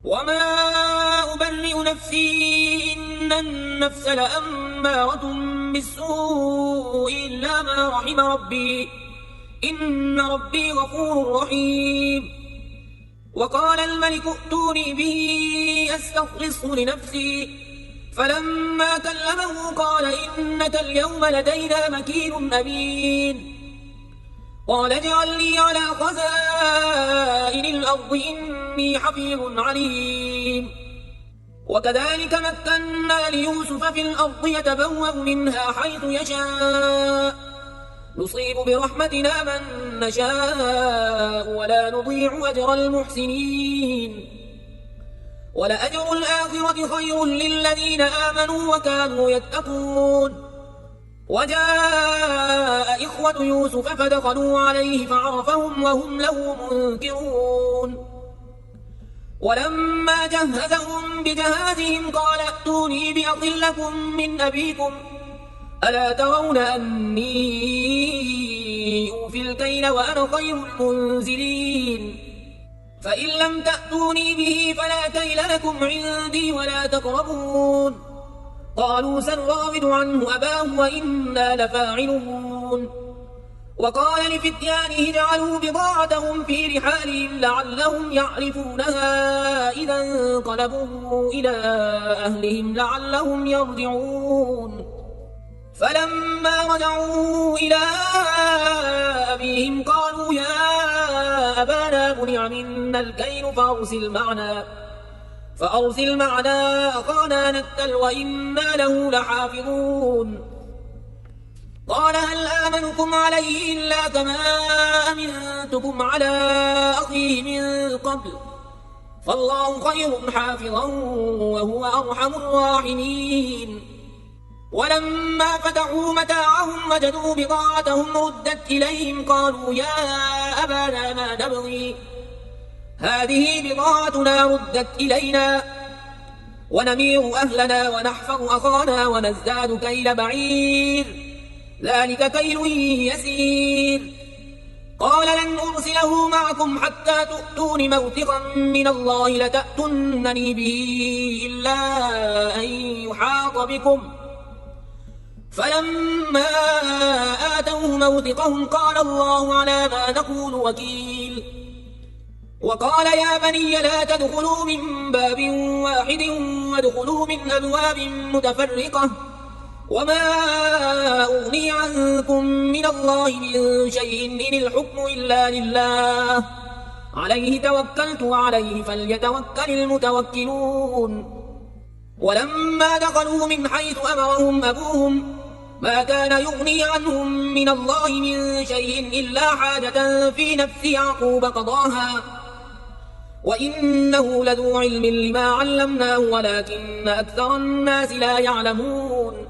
وما أبرئ نفسي إن النفس لأمارة بالسوء إلا ما رحم ربي إن ربي غفور رحيم. وقال الملك ائتوني به أستخلصه لنفسي فلما كلمه قال إنك اليوم لدينا مكين أمين. قال اجعلني على خزائن الأرض إني حفيظ عليم. وكذلك مكنا ليوسف في الأرض يتبوأ منها حيث يشاء نصيب برحمتنا من نشاء ولا نضيع أجر المحسنين. ولأجر الآخرة خير للذين آمنوا وكانوا يتقون. وجاء إخوة يوسف فدخلوا عليه فعرفهم وهم له منكرون. ولما جهزهم بجهازهم قال ائتوني بأخ لكم من أبيكم ألا ترون أني أوفي الكيل وأنا خير المنزلين فإن لم تأتوني به فلا كيل لكم عندي ولا تقربون. قالوا سنراود عنه أباه وإنا لفاعلون. وقال لفتيانه اجعلوا بضاعتهم في رحالهم لعلهم يعرفونها إذا انقلبوا إلى أهلهم لعلهم يرجعون. فلما رجعوا إلى أبيهم قالوا يا أبانا منع منا الكيل فأرسل معنا أخانا نكتل وإنا له لحافظون. قال هل آمنكم عليه إلا كما أمنتكم على أخيه من قبل فالله خير حافظا وهو أرحم الراحمين. ولما فتحوا متاعهم وجدوا بضاعتهم ردت إليهم قالوا يا أبانا ما نبغي هذه بضاعتنا ردت إلينا ونمير أهلنا ونحفظ أخانا ونزداد كيل بعير ذلك كيل يسير. قال لن أرسله معكم حتى تؤتون موثقا من الله لتأتونني به إلا أن يحاط بكم. فلما آتوه موثقهم قال الله على ما نقول وكيل. وقال يا بني لا تدخلوا من باب واحد وادخلوا من أبواب متفرقة وما أغني عنكم من الله من شيء إن الحكم إلا لله عليه توكلت وعليه فليتوكل المتوكلون. ولما دخلوا من حيث أمرهم أبوهم ما كان يغني عنهم من الله من شيء إلا حاجة في نفس يعقوب قضاها وإنه لذو علم لما علمناه ولكن أكثر الناس لا يعلمون.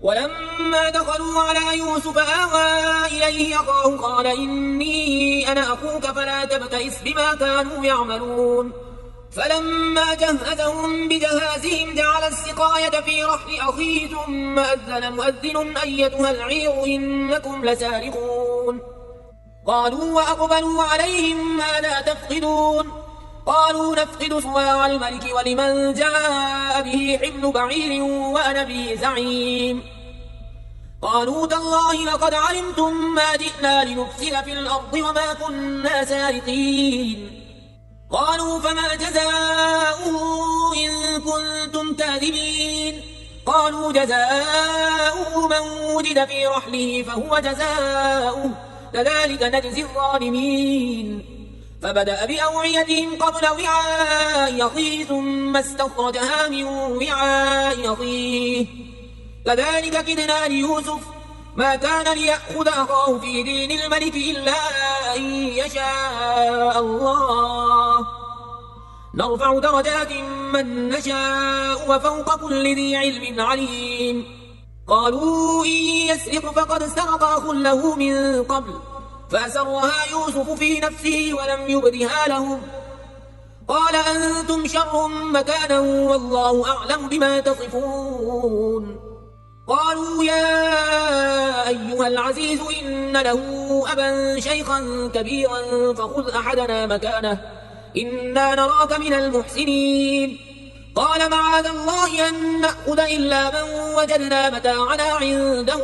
ولما دخلوا على يوسف آوى إليه أخاه قال إني أنا أخوك فلا تبتئس بما كانوا يعملون. فلما جهزهم بجهازهم جعل السقاية في رحل أخيه ثم أذن مؤذن أيتها العير إنكم لسارقون. قالوا وأقبلوا عليهم ماذا تفقدون قالوا نفقد صواع الملك ولمن جاء به حمل بعير وأنا به زعيم. قالوا تالله لقد علمتم ما جئنا لنفسد في الأرض وما كنا سارقين. قالوا فما جزاؤه إن كنتم كاذبين قالوا جزاؤه من وجد في رحله فهو جزاؤه كذلك نجزي الظالمين. فبدأ بأوعيتهم قبل وعاء أخيه ثم استخرجها من وعاء أخيه كذلك كدنا ليوسف ما كان ليأخذ أخاه في دين الملك إلا أن يشاء الله نرفع درجات من نشاء وفوق كل ذي علم عليم. قالوا إن يسرق فقد سرق أخ له من قبل فأسرها يوسف في نفسه ولم يبدها لهم قال أنتم شر مكانا والله أعلم بما تصفون. قالوا يا أيها العزيز إن له أبا شيخا كبيرا فخذ أحدنا مكانه إنا نراك من المحسنين. قال معاذ الله أن نأخذ إلا من وجدنا متاعنا عنده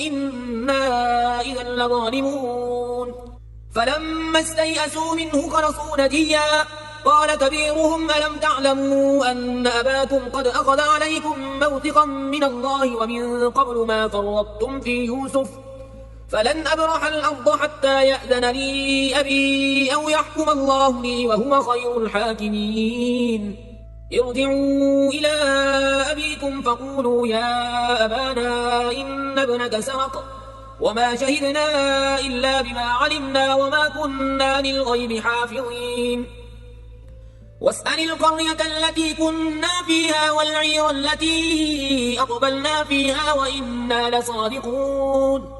إنا إذا لظالمون. فلما استيئسوا منه خلصوا نجيا قال كبيرهم ألم تعلموا أن أباكم قد أخذ عليكم موثقا من الله ومن قبل ما فرطتم في يوسف فلن أبرح الأرض حتى يأذن لي أبي أو يحكم الله لي وهو خير الحاكمين. ارجعوا إلى أبيكم فقولوا يا أبانا إن ابنك سرق وما شهدنا إلا بما علمنا وما كنا للغيب حافظين. واسأل القرية التي كنا فيها والعير التي أقبلنا فيها وإنا لصادقون.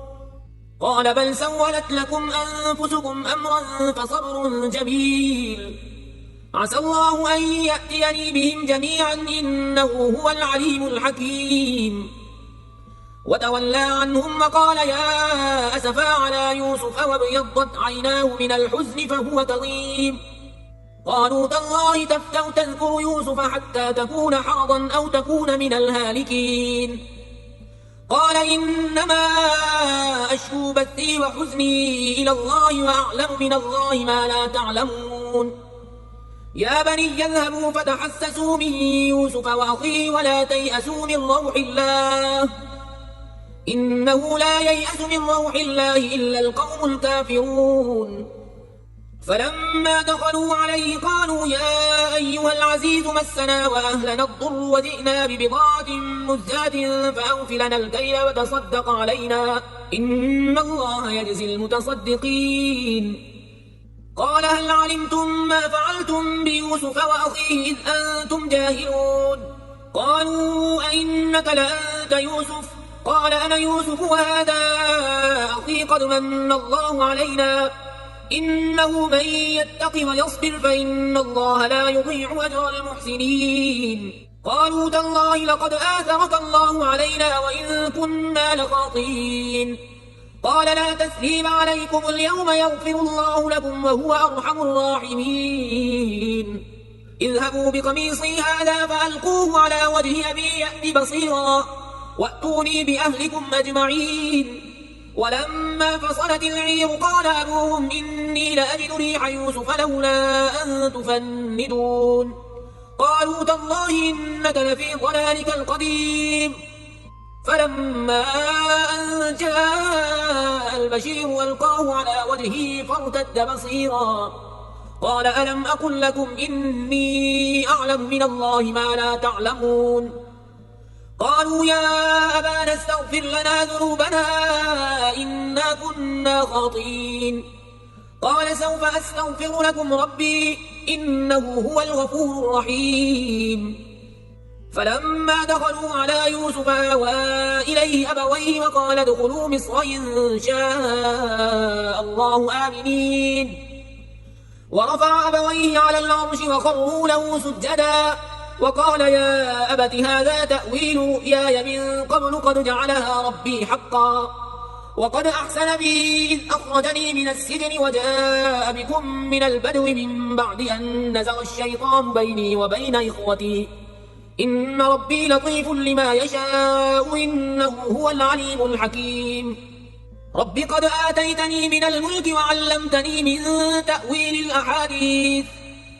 قال بل سولت لكم أنفسكم أمرا فصبر جميل عسى الله أن يأتيني بهم جميعا إنه هو العليم الحكيم. وتولى عنهم وقال يا أسفا على يوسف وابيضت عيناه من الحزن فهو كظيم. قالوا تالله تفتأ تذكر يوسف حتى تكون حرضا أو تكون من الهالكين. قال إنما أشكو بثي وحزني إلى الله وأعلم من الله ما لا تعلمون. يا بني اذهبوا فتحسسوا من يوسف وأخيه ولا تيأسوا من روح الله إنه لا ييأس من روح الله إلا القوم الكافرون. فلما دخلوا عليه قالوا يا أيها العزيز مسنا وأهلنا الضر وجئنا ببضاعة مزجاة فأوف لنا الكيل وتصدق علينا إن الله يجزي المتصدقين. قال هل علمتم ما فعلتم بيوسف وأخيه إذ أنتم جاهلون. قالوا أئنك لأنت يوسف قال أنا يوسف وهذا أخي قد من الله علينا إنه من يتق ويصبر فإن الله لا يضيع أجر المحسنين. قالوا تالله لقد آثرك الله علينا وإن كنا لخاطئين. قال لا تثريب عليكم اليوم يغفر الله لكم وهو أرحم الراحمين. اذهبوا بقميصي هذا فألقوه على وجه أبي يأت بصيرا وأتوني بأهلكم أجمعين. ولما فصلت العير قال أبوهم إني لأجد ريح يوسف لولا أن تفندون. قالوا تالله إنك لفي ضلالك القديم. فلما أن جاء البشير ألقاه على وجهه فارتد بصيرا قال ألم أقل لكم إني أعلم من الله ما لا تعلمون. قالوا يا أبانا استغفر لنا ذنوبنا إنا كنا خاطئين. قال سوف أستغفر لكم ربي إنه هو الغفور الرحيم. فلما دخلوا على يوسف آوى إليه أبويه وقال ادخلوا مصر إن شاء الله آمنين. ورفع أبويه على العرش وخروا له سجدا وقال يا أبت هذا تأويل رؤياي من قبل قد جعلها ربي حقا وقد أحسن بي إذ أخرجني من السجن وجاء بكم من البدو من بعد أن نزغ الشيطان بيني وبين إخوتي إن ربي لطيف لما يشاء إنه هو العليم الحكيم. رب قد آتيتني من الملك وعلمتني من تأويل الأحاديث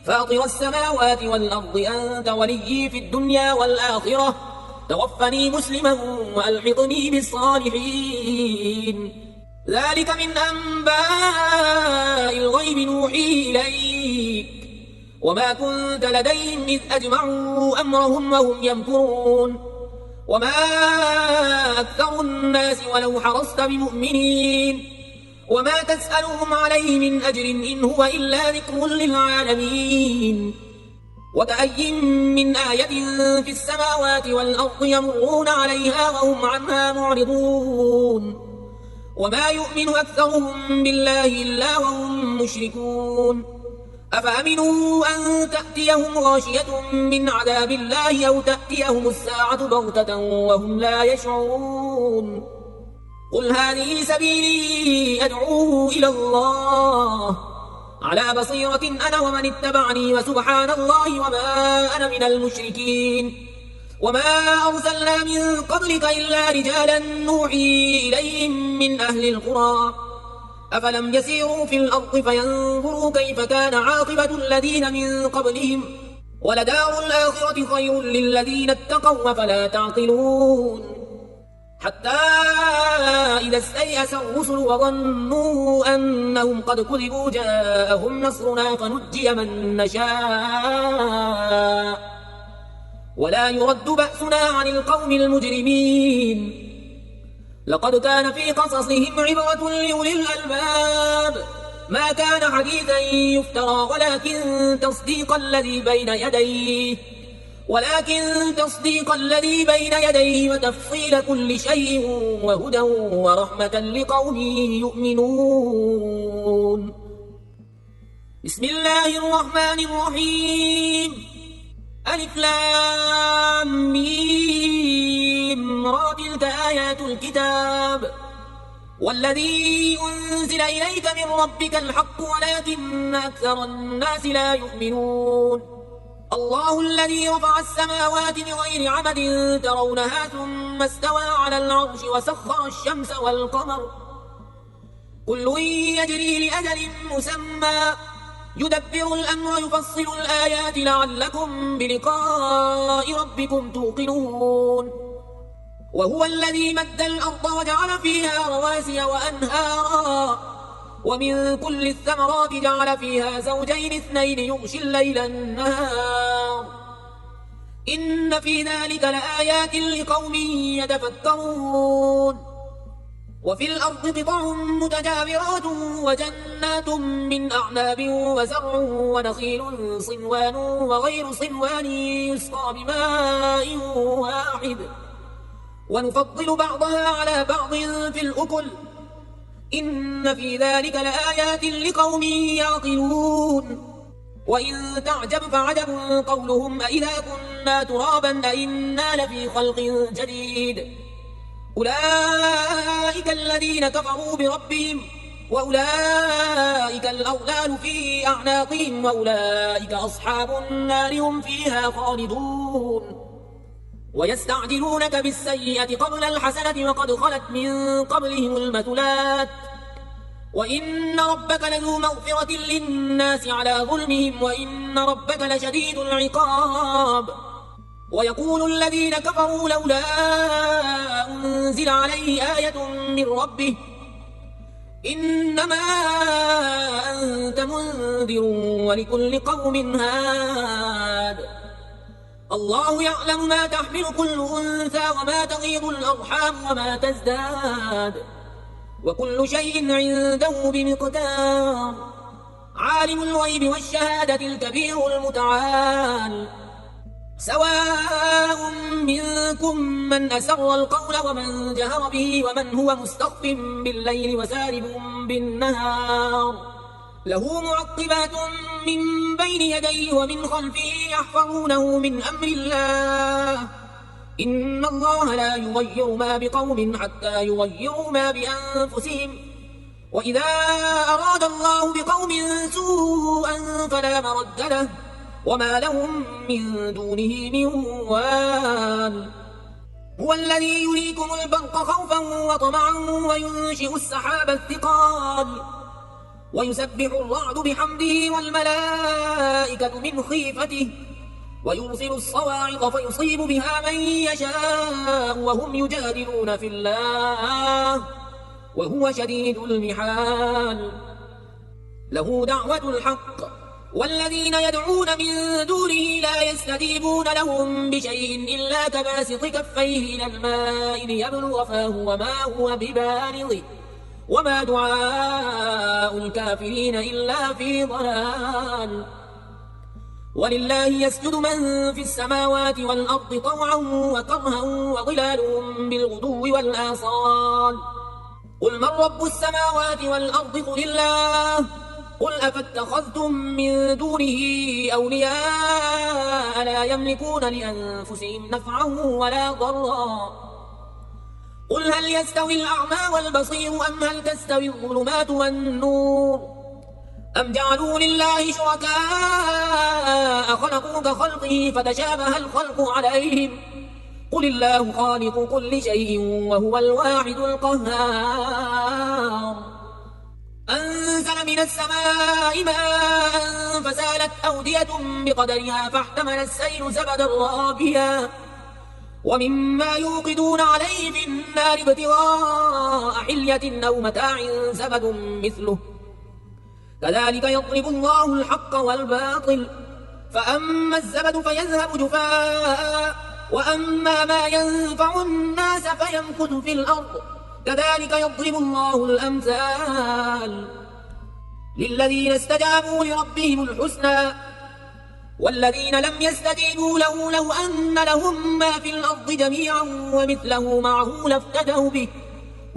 فاطر السماوات والأرض أنت وليي في الدنيا والآخرة توفني مسلما وألحقني بالصالحين. ذلك من أنباء الغيب نوحيه إليك وما كنت لديهم إذ أجمعوا أمرهم وهم يمكرون. وما أكثر الناس ولو حرصت بمؤمنين وما تسألهم عليه من أجر إن هو إلا ذكر للعالمين. وكأي من آية في السماوات والأرض يمرون عليها وهم عنها معرضون وما يؤمن أكثرهم بالله إلا وهم مشركون. أفأمنوا أن تأتيهم غاشية من عذاب الله أو تأتيهم الساعة بغتة وهم لا يشعرون. قل هذه سبيلي أدعو إلى الله على بصيرة أنا ومن اتبعني وسبحان الله وما أنا من المشركين وما أرسلنا من قبلك إلا رجالا نوحي إليهم من أهل القرى أفلم يسيروا في الأرض فينظروا كيف كان عاقبة الذين من قبلهم ولدار الآخرة خير للذين اتقوا فلا تعقلون حتى إذا استيأس الرسل وظنوا أنهم قد كذبوا جاءهم نصرنا فنجي من نشاء ولا يرد بأسنا عن القوم المجرمين لقد كان في قصصهم عبرة لأولي الألباب ما كان حديثا يفترى ولكن تصديق الذي بين يديه وتفصيل كل شيء وهدى ورحمة لقوم يؤمنون. بسم الله الرحمن الرحيم. ألف لام ميم را تلك آيات الكتاب والذي أنزل إليك من ربك الحق ولكن أكثر الناس لا يؤمنون. الله الذي رفع السماوات بغير عمد ترونها ثم استوى على العرش وسخر الشمس والقمر كل يجري لأجل مسمى يدبر الأمر يفصل الآيات لعلكم بلقاء ربكم توقنون. وهو الذي مد الأرض وجعل فيها رواسي وأنهارا ومن كل الثمرات جعل فيها زوجين اثنين يغشي الليل النهار إن في ذلك لآيات لقوم يتفكرون. وفي الأرض قطع متجاورات وجنات من أعناب وزرع ونخيل صنوان وغير صنوان يسقى بماء واحد ونفضل بعضها على بعض في الأكل إن في ذلك لآيات لقوم يعقلون. وإن تعجب فعجب قولهم أإذا كنا ترابا أإنا لفي خلق جديد أولئك الذين كفروا بربهم وأولئك الأغلال في أعناقهم وأولئك أصحاب النار هم فيها خالدون. ويستعجلونك بالسيئة قبل الحسنة وقد خلت من قبلهم المثلات وإن ربك لذو مغفرة للناس على ظلمهم وإن ربك لشديد العقاب. ويقول الذين كفروا لولا أنزل عليه آية من ربه إنما أنت منذر ولكل قوم هاد الله يعلم ما تحمل كل أنثى وما تغيض الأرحام وما تزداد وكل شيء عنده بمقدار. عالم الغيب والشهادة الكبير المتعال سواء منكم من أسر القول ومن جهر به ومن هو مستخف بالليل وسارب بالنهار له معقبات من بين يديه ومن خلفه يحفظونه من أمر الله إن الله لا يغير ما بقوم حتى يغيروا ما بأنفسهم وإذا أراد الله بقوم سوءا فلا مرد له وما لهم من دونه من وال. هو الذي يريكم البرق خوفا وطمعا وينشئ السحاب الثقال ويسبح الرعد بحمده والملائكة من خيفته ويرسل الصواعق فيصيب بها من يشاء وهم يجادلون في الله وهو شديد المحال. له دعوة الحق والذين يدعون من دونه لا يستجيبون لهم بشيء إلا كباسط كفيه إلى الماء ليبلغ فاه وما هو ببالغه وما دعاء الكافرين إلا في ضلال. ولله يسجد من في السماوات والأرض طوعا وكرها وظلالهم بالغدو والآصال قل من رب السماوات والأرض قل الله قل أفاتخذتم من دونه أولياء لا يملكون لأنفسهم نفعا ولا ضرا قل هل يستوي الأعمى والبصير أم هل تستوي الظلمات والنور أم جعلوا لله شركاء خلقوا كخلقه فتشابه الخلق عليهم قل الله خالق كل شيء وهو الواحد القهار أنزل من السماء ماء فسالت أودية بقدرها فاحتمل السيل زبدا رابيا ومما يوقدون عليه في النار ابتغاء حلية أو متاع زبد مثله كذلك يضرب الله الحق والباطل فأما الزبد فيذهب جفاء وأما ما ينفع الناس فيمكث في الأرض كذلك يضرب الله الأمثال للذين استجابوا لربهم الحسنى والذين لم يستجيبوا له لو أن لهم ما في الأرض جميعا ومثله معه لافتدوا به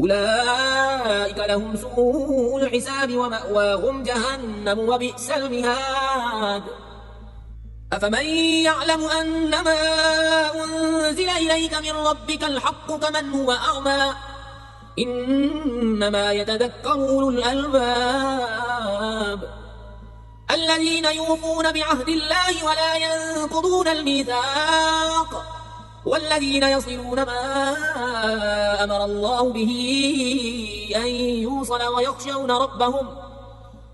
أولئك لهم سوء الحساب ومأواهم جهنم وبئس المهاد أفمن يعلم أنما أنزل إليك من ربك الحق كمن هو أعمى إنما يتذكر أولو الألباب الذين يوفون بعهد الله ولا ينقضون الميثاق والذين يصلون ما أمر الله به أن يوصل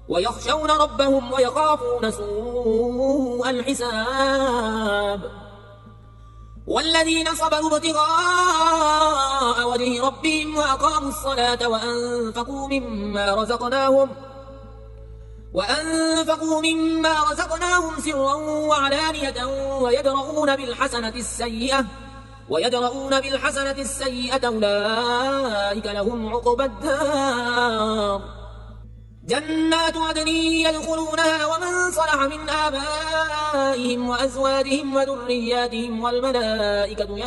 ويخشون ربهم ويخافون سوء الحساب والذين صبروا ابتغاء وجه ربهم وأقاموا الصلاة وأنفقوا مما رزقناهم سرا وعلانية ويدرؤون بالحسنة السيئة أولئك لهم عقبى الدار جنات عدن يدخلونها ومن صلح من آبائهم وأزواجهم وذرياتهم والملائكة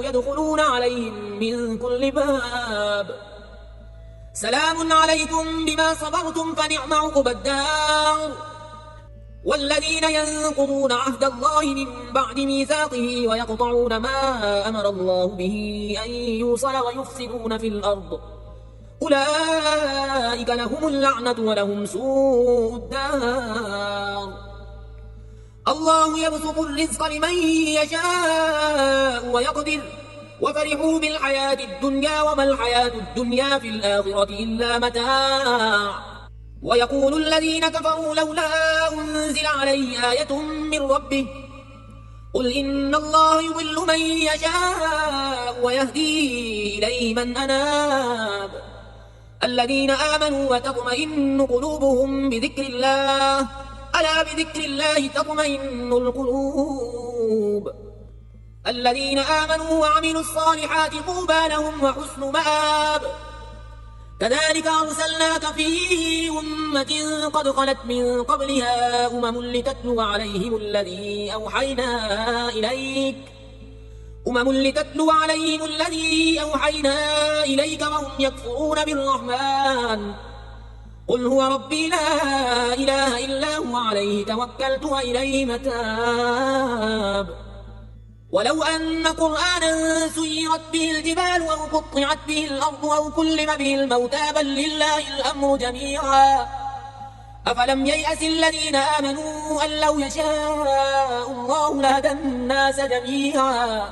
يدخلون عليهم من كل باب سلام عليكم بما صبرتم فنعم عقبى الدار والذين ينقضون عهد الله من بعد ميثاقه ويقطعون ما أمر الله به أن يوصل ويفسدون في الأرض أولئك لهم اللعنة ولهم سوء الدار الله يبسط الرزق لمن يشاء ويقدر وفرحوا بالحياة الدنيا وما الحياة الدنيا في الآخرة إلا متاع ويقول الذين كفروا لولا أنزل عليه آية من ربه قل إن الله يضل من يشاء ويهدي إليه من أناب الذين آمنوا وتطمئن قلوبهم بذكر الله ألا بذكر الله تطمئن القلوب الذين آمنوا وعملوا الصالحات طوبى لهم وحسن مآب كذلك أرسلناك في أمة قد خلت من قبلها لتتلو عليهم الذي أوحينا إليك وهم يكفرون بالرحمن قل هو ربي لا إله إلا هو عليه توكلت وإليه متاب ولو أن قرآنا سيرت به الجبال أو قطعت به الأرض أو كلم به الموتى بل لله الأمر جميعا أفلم ييأس الذين آمنوا أن لو يشاء الله لهدى الناس جميعا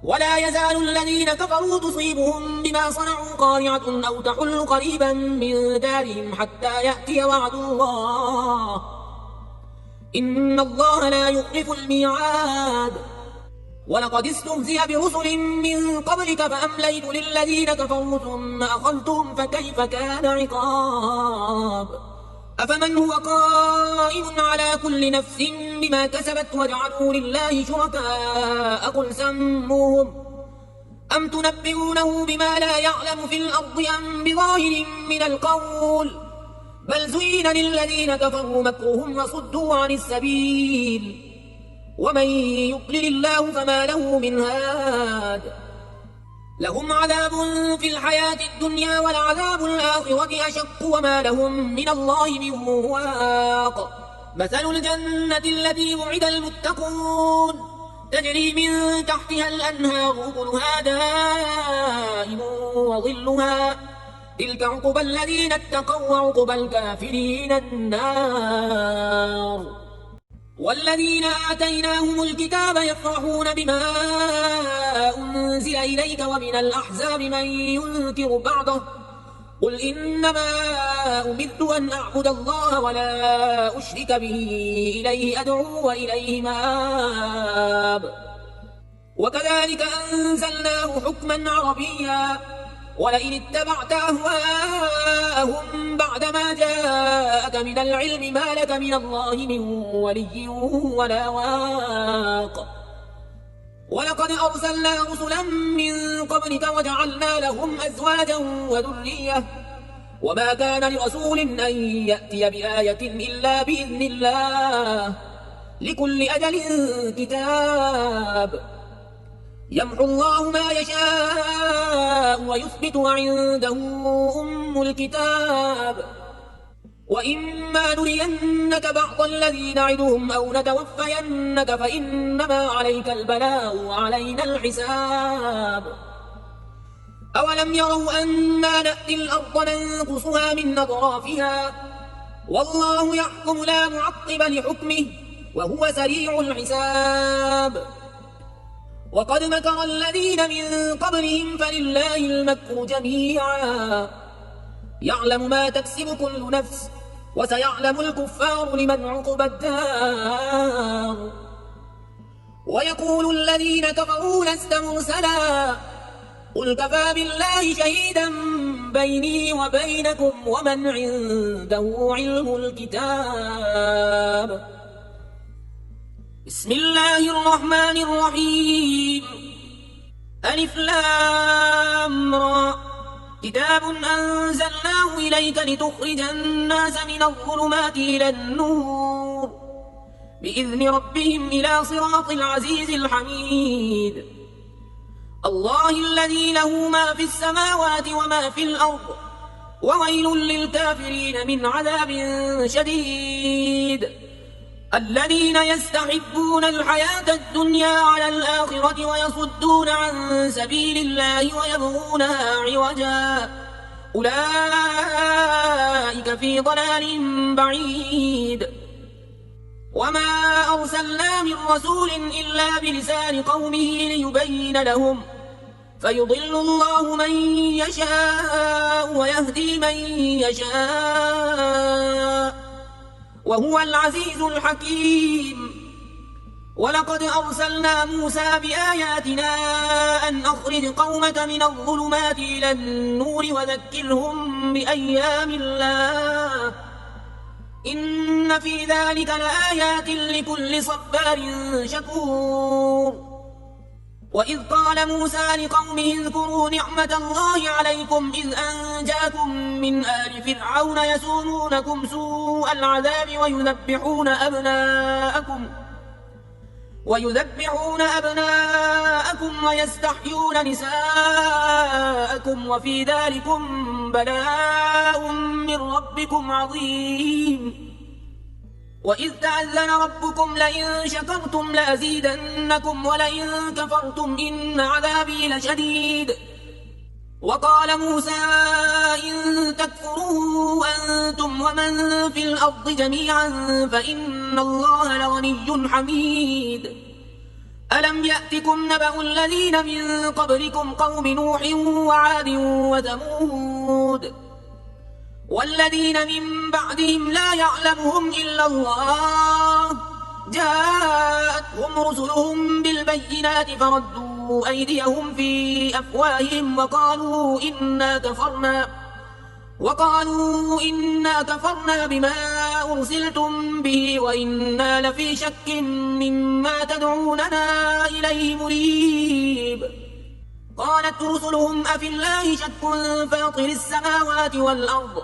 ولا يزال الذين كفروا تصيبهم بما صنعوا قارعة أو تحل قريبا من دارهم حتى يأتي وعد الله إن الله لا يخلف الميعاد ولقد استهزئ برسل من قبلك فأمليت للذين كفروا ثم أخذتهم فكيف كان عقاب أفمن هو قائم على كل نفس بما كسبت وجعلوا لله شركاء قل سموهم أم تنبئونه بما لا يعلم في الأرض أم بظاهر من القول بل زين للذين كفروا مكرهم وصدوا عن السبيل ومن يضلل الله فما له من هاد لهم عذاب في الحياة الدنيا ولعذاب الآخرة أشق وما لهم من الله من واق مثل الجنة التي وعد المتقون تجري من تحتها الأنهار أكلها دائم وظلها تلك عقبى الذين اتقوا وعقبى الكافرين النار. والذين آتيناهم الكتاب يفرحون بما أنزل إليك ومن الأحزاب من ينكر بعضه قل إنما أمرت أن أعبد الله ولا أشرك به إليه أدعو وإليه مآب. وكذلك أنزلناه حكما عربيا ولئن اتبعت أهواءهم بعدما جاءك من العلم ما لك من الله من ولي ولا واق. ولقد أرسلنا رسلا من قبلك وجعلنا لهم أزواجا وذرية وما كان لرسول أن يأتي بآية إلا بإذن الله لكل أجل كتاب. يمحو الله ما يشاء ويثبت وعنده أم الكتاب. وإما نرينك بعض الذي نعدهم أو نتوفينك فإنما عليك البلاغ وعلينا الحساب. أولم يروا أنا نأتي الأرض ننقصها من أطرافها والله يحكم لا معقب لحكمه وهو سريع الحساب. وقد مكر الذين من قبلهم فلله المكر جميعا يعلم ما تكسب كل نفس وسيعلم الكفار لمن عقبى الدار. ويقول الذين كفروا لست مرسلا قل كفى بالله شهيدا بيني وبينكم ومن عنده علم الكتاب. بسم الله الرحمن الرحيم. ألف لام را كتاب أنزلناه إليك لتخرج الناس من الظلمات إلى النور بإذن ربهم إلى صراط العزيز الحميد. الله الذي له ما في السماوات وما في الأرض وويل للكافرين من عذاب شديد. الذين يستحبون الحياة الدنيا على الآخرة ويصدون عن سبيل الله ويبغونها عوجا أولئك في ضلال بعيد. وما أرسلنا من رسول إلا بلسان قومه ليبين لهم فيضل الله من يشاء ويهدي من يشاء وهو العزيز الحكيم. ولقد أرسلنا موسى بآياتنا أن أخرج قومك من الظلمات إلى النور وذكرهم بأيام الله إن في ذلك لآيات لكل صبار شكور. وإذ قال موسى لقومه اذكروا نعمة الله عليكم إذ أنجاكم من آل فرعون يسومونكم سوء العذاب ويذبحون أبناءكم ويستحيون نساءكم وفي ذلكم بلاء من ربكم عظيم. وإذ تأذن ربكم لئن شكرتم لأزيدنكم ولئن كفرتم إن عذابي لشديد. وقال موسى إن تكفروا أنتم ومن في الأرض جميعا فإن الله لغني حميد. ألم يأتكم نبأ الذين من قبلكم قوم نوح وعاد وثمود والذين من بعدهم لا يعلمهم إلا الله جاءتهم رسلهم بالبينات فردوا أيديهم في أفواههم وقالوا إنا كفرنا بما أرسلتم به وإنا لفي شك مما تدعوننا إليه مريب. قالت رسلهم أفي الله شك فاطر السماوات والأرض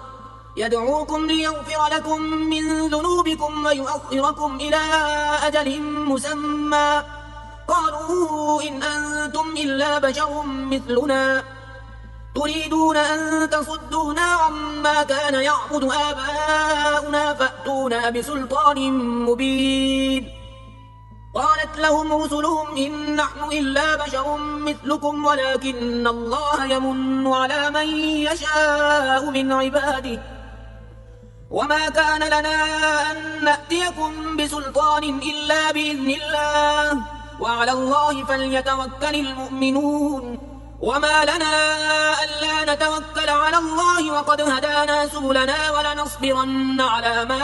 يدعوكم ليغفر لكم من ذنوبكم ويؤخركم إلى أجل مسمى قالوا إن أنتم إلا بشر مثلنا تريدون أن تصدونا عما كان يعبد آباؤنا فأتونا بسلطان مبين. قالت لهم رسلهم إن نحن إلا بشر مثلكم ولكن الله يمن على من يشاء من عباده وما كان لنا أن نأتيكم بسلطان إلا بإذن الله وعلى الله فليتوكل المؤمنون وما لنا ألا نتوكل على الله وقد هدانا سبلنا ولنصبرن على ما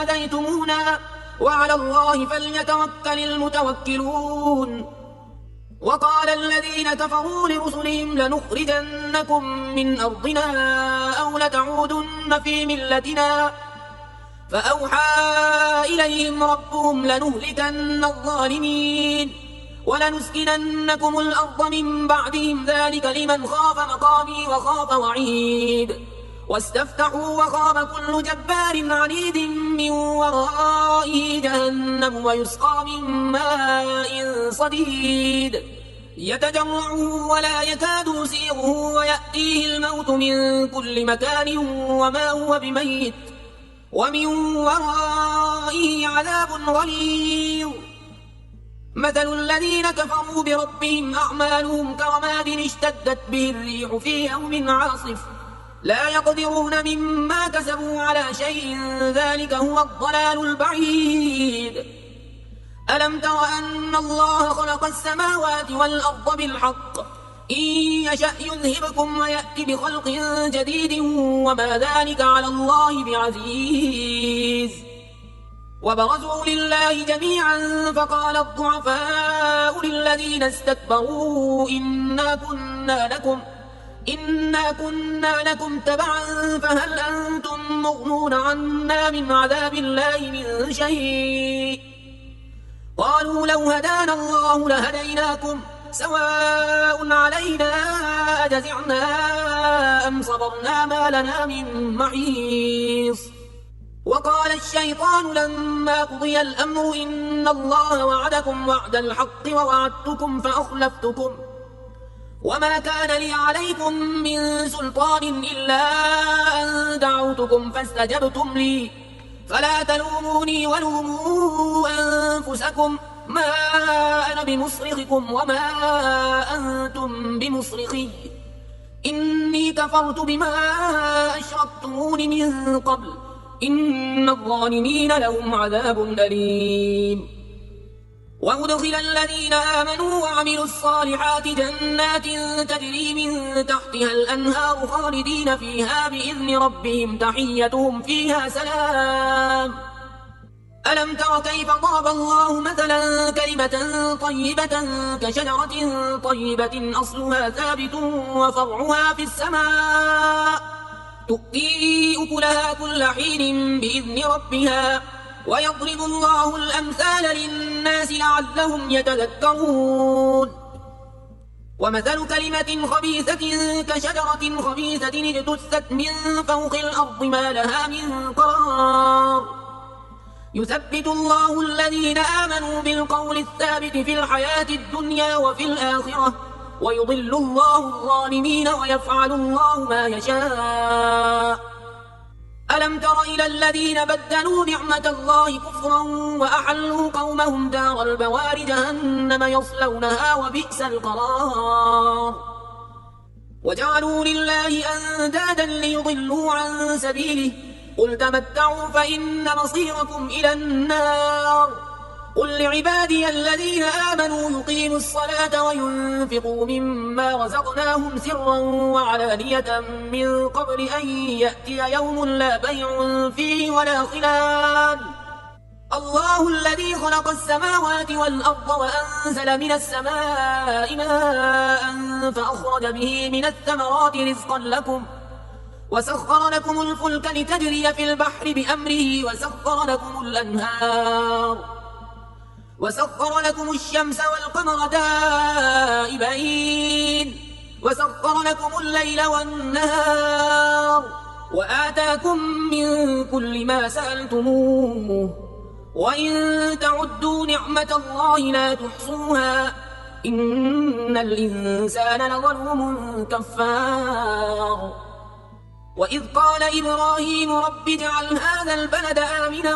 آذيتمونا وعلى الله فليتوكل المتوكلون وقال الذين كفروا لرسلهم لنخرجنكم من أرضنا أو لتعودن في ملتنا فأوحى إليهم ربهم لنهلكن الظالمين ولنسكننكم الأرض من بعدهم ذلك لمن خاف مقامي وخاف وعيد واستفتحوا وخاب كل جبار عنيد من ورائه جهنم ويسقى من ماء صديد يتجرعه ولا يكاد يسيغه ويأتيه الموت من كل مكان وما هو بميت ومن ورائه عذاب غليظ مثل الذين كفروا بربهم أعمالهم كرماد اشتدت به الريح في يوم عاصف لا يقدرون مما كسبوا على شيء ذلك هو الضلال البعيد ألم تر أن الله خلق السماوات والأرض بالحق إن يشأ يذهبكم ويأتي بخلق جديد وما ذلك على الله بعزيز وبرزوا لله جميعا فقال الضعفاء للذين استكبروا إنا كنا لكم تبعا فهل أنتم مغنون عنا من عذاب الله من شيء قالوا لو هدانا الله لهديناكم سواء علينا أجزعنا أم صبرنا ما لنا من محيص وقال الشيطان لما قضي الأمر إن الله وعدكم وعد الحق ووعدتكم فأخلفتكم وما كان لي عليكم من سلطان إلا أن دعوتكم فاستجبتم لي فلا تلوموني ولوموا أنفسكم ما أنا بمصرخكم وما أنتم بمصرخي إني كفرت بما أشركتمون من قبل إن الظالمين لهم عذاب أليم وأدخل الذين آمنوا وعملوا الصالحات جنات تجري من تحتها الأنهار خالدين فيها بإذن ربهم تحيتهم فيها سلام ألم تر كيف ضرب الله مثلا كلمة طيبة كشجرة طيبة أصلها ثابت وفرعها في السماء تؤتي أكلها كل حين بإذن ربها ويضرب الله الأمثال للناس لعلهم يتذكرون ومثل كلمة خبيثة كشجرة خبيثة اجتثت من فوق الأرض ما لها من قرار يثبت الله الذين آمنوا بالقول الثابت في الحياة الدنيا وفي الآخرة ويضل الله الظالمين ويفعل الله ما يشاء ألم تر إلى الذين بدلوا نعمة الله كفرا وأحلوا قومهم دار البوار جهنم يصلونها وبئس القرار وجعلوا لله أندادا ليضلوا عن سبيله قل تمتعوا فإن مصيركم إلى النار قل لعبادي الذين آمنوا يقيموا الصلاة وينفقوا مما رزقناهم سرا وعلانية من قبل أن يأتي يوم لا بيع فيه ولا خلال الله الذي خلق السماوات والأرض وأنزل من السماء ماء فأخرج به من الثمرات رزقا لكم وسخر لكم الفلك لتجري في البحر بأمره وسخر لكم الأنهار وسخر لكم الشمس والقمر دائبين وسخر لكم الليل والنهار وآتاكم من كل ما سألتموه وإن تعدوا نعمة الله لا تحصوها إن الإنسان لظلوم كفار وإذ قال إبراهيم رب اجعل هذا البلد آمنا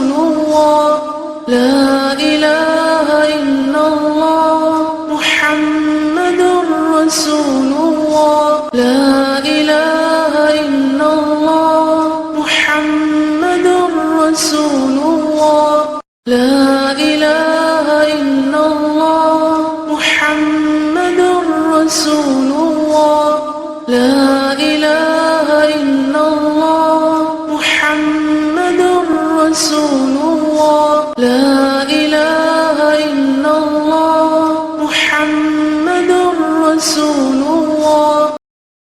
رسول الله لا إله إلا الله محمد رسول الله لا إله إلا الله محمد رسول الله لا إله إلا الله محمد رسول